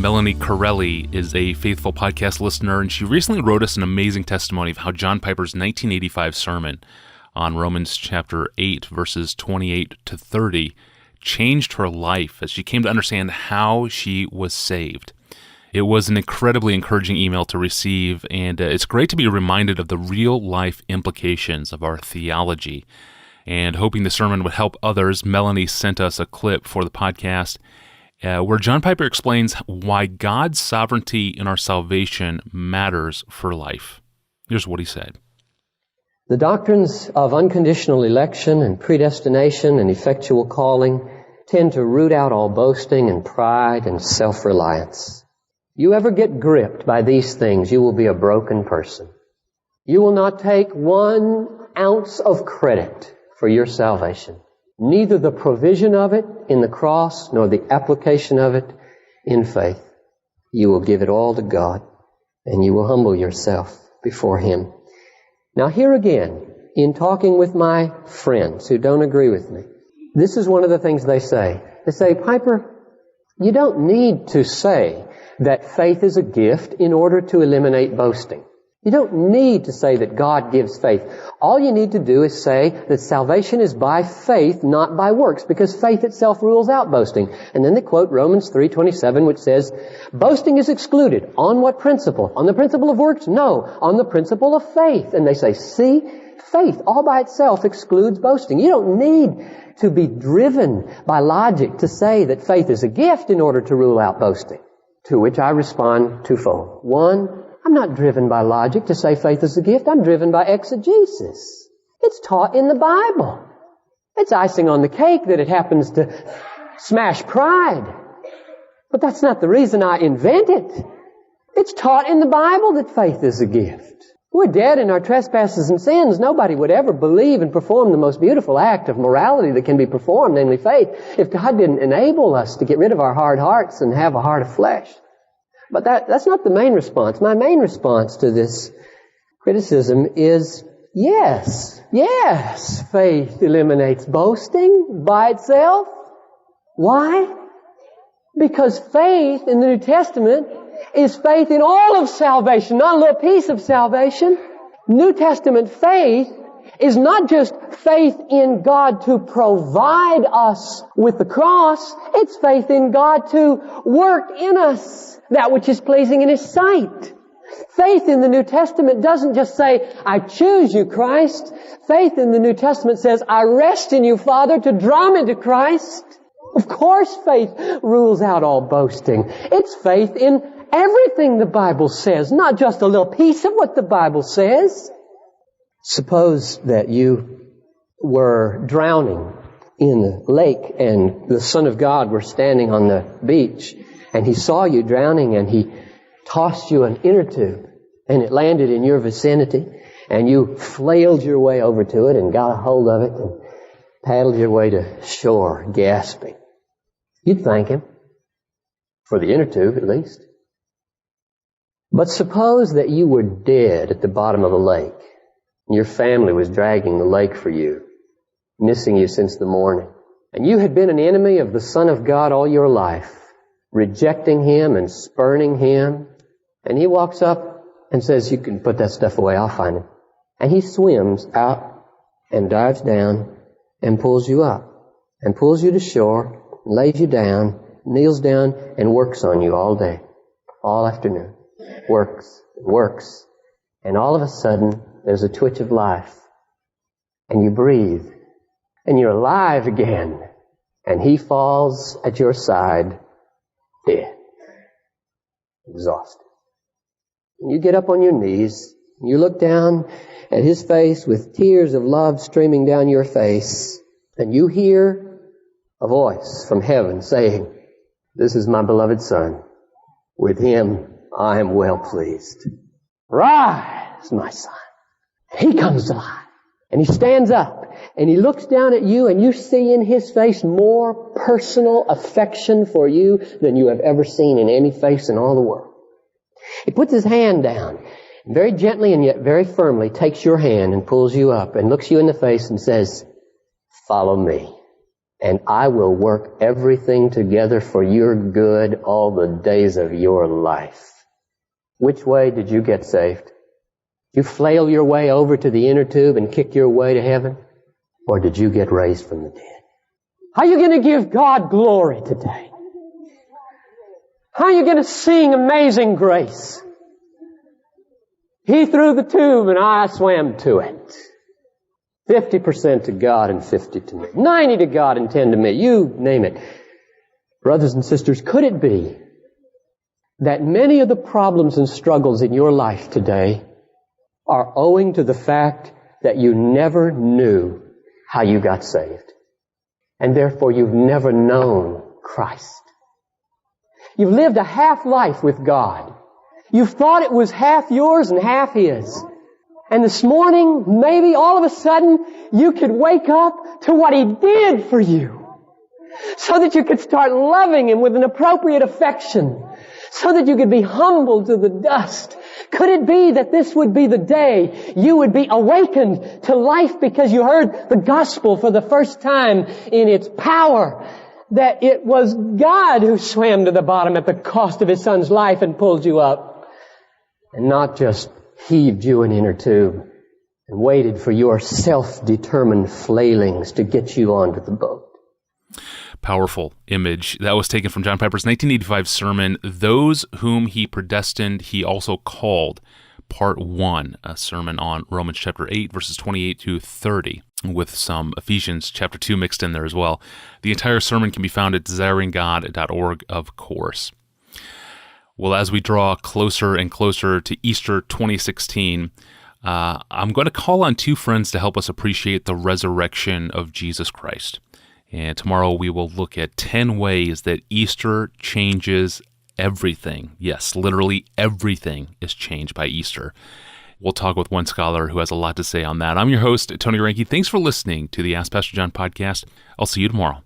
Melanie Corelli is a faithful podcast listener, and she recently wrote us an amazing testimony of how John Piper's 1985 sermon on Romans chapter 8, verses 28 to 30, changed her life as she came to understand how she was saved. It was an incredibly encouraging email to receive, and it's great to be reminded of the real-life implications of our theology. And hoping the sermon would help others, Melanie sent us a clip for the podcast where John Piper explains why God's sovereignty in our salvation matters for life. Here's what he said. The doctrines of unconditional election and predestination and effectual calling tend to root out all boasting and pride and self-reliance. You ever get gripped by these things, you will be a broken person. You will not take 1 ounce of credit for your salvation. Neither the provision of it in the cross nor the application of it in faith. You will give it all to God, and you will humble yourself before Him. Now here again, in talking with my friends who don't agree with me, this is one of the things they say. They say, Piper, you don't need to say that faith is a gift in order to eliminate boasting. You don't need to say that God gives faith. All you need to do is say that salvation is by faith, not by works, because faith itself rules out boasting. And then they quote Romans 3:27, which says, boasting is excluded. On what principle? On the principle of works? No, on the principle of faith. And they say, see, faith all by itself excludes boasting. You don't need to be driven by logic to say that faith is a gift in order to rule out boasting. To which I respond twofold. One, I'm not driven by logic to say faith is a gift. I'm driven by exegesis. It's taught in the Bible. It's icing on the cake that it happens to smash pride. But that's not the reason I invent it. It's taught in the Bible that faith is a gift. We're dead in our trespasses and sins. Nobody would ever believe and perform the most beautiful act of morality that can be performed, namely faith, if God didn't enable us to get rid of our hard hearts and have a heart of flesh. But that's not the main response. My main response to this criticism is, yes, faith eliminates boasting by itself. Why? Because faith in the New Testament is faith in all of salvation, not a little piece of salvation. New Testament faith is not just faith in God to provide us with the cross. It's faith in God to work in us that which is pleasing in His sight. Faith in the New Testament doesn't just say, I choose you, Christ. Faith in the New Testament says, I rest in you, Father, to draw me to Christ. Of course faith rules out all boasting. It's faith in everything the Bible says, not just a little piece of what the Bible says. Suppose that you were drowning in the lake and the Son of God were standing on the beach and He saw you drowning and He tossed you an inner tube and it landed in your vicinity and you flailed your way over to it and got a hold of it and paddled your way to shore, gasping. You'd thank Him for the inner tube at least. But suppose that you were dead at the bottom of a lake. Your family was dragging the lake for you, missing you since the morning. And you had been an enemy of the Son of God all your life, rejecting Him and spurning Him. And He walks up and says, you can put that stuff away, I'll find Him. And He swims out and dives down and pulls you up and pulls you to shore, lays you down, kneels down and works on you all day, all afternoon. Works. And all of a sudden, there's a twitch of life. And you breathe. And you're alive again. And He falls at your side, dead. Exhausted. And you get up on your knees. And you look down at His face with tears of love streaming down your face. And you hear a voice from heaven saying, this is my beloved Son. With Him I am well pleased. Rise, my son. He comes alive. And He stands up. And He looks down at you and you see in His face more personal affection for you than you have ever seen in any face in all the world. He puts His hand down, and very gently and yet very firmly takes your hand and pulls you up and looks you in the face and says, follow me. and I will work everything together for your good all the days of your life. Which way did you get saved? Did you flail your way over to the inner tube and kick your way to heaven? Or did you get raised from the dead? How are you going to give God glory today? How are you going to sing Amazing Grace? He threw the tube and I swam to it. 50% to God and 50 to me. 90 to God and 10 to me. You name it. Brothers and sisters, could it be that many of the problems and struggles in your life today are owing to the fact that you never knew how you got saved? And therefore you've never known Christ. You've lived a half life with God. You've thought it was half yours and half His. And this morning, maybe all of a sudden, you could wake up to what He did for you. So that you could start loving Him with an appropriate affection. So that you could be humbled to the dust. Could it be that this would be the day you would be awakened to life because you heard the gospel for the first time in its power? That it was God who swam to the bottom at the cost of His Son's life and pulled you up. And not just heaved you an inner tube and waited for your self-determined flailings to get you onto the boat. Powerful image. That was taken from John Piper's 1985 sermon, Those Whom He Predestined, He Also Called, Part 1, a sermon on Romans chapter 8, verses 28 to 30, with some Ephesians chapter 2 mixed in there as well. The entire sermon can be found at desiringgod.org, of course. Well, as we draw closer and closer to Easter 2016, I'm going to call on two friends to help us appreciate the resurrection of Jesus Christ. And tomorrow we will look at 10 ways that Easter changes everything. Yes, literally everything is changed by Easter. We'll talk with one scholar who has a lot to say on that. I'm your host, Tony Reinke. Thanks for listening to the Ask Pastor John podcast. I'll see you tomorrow.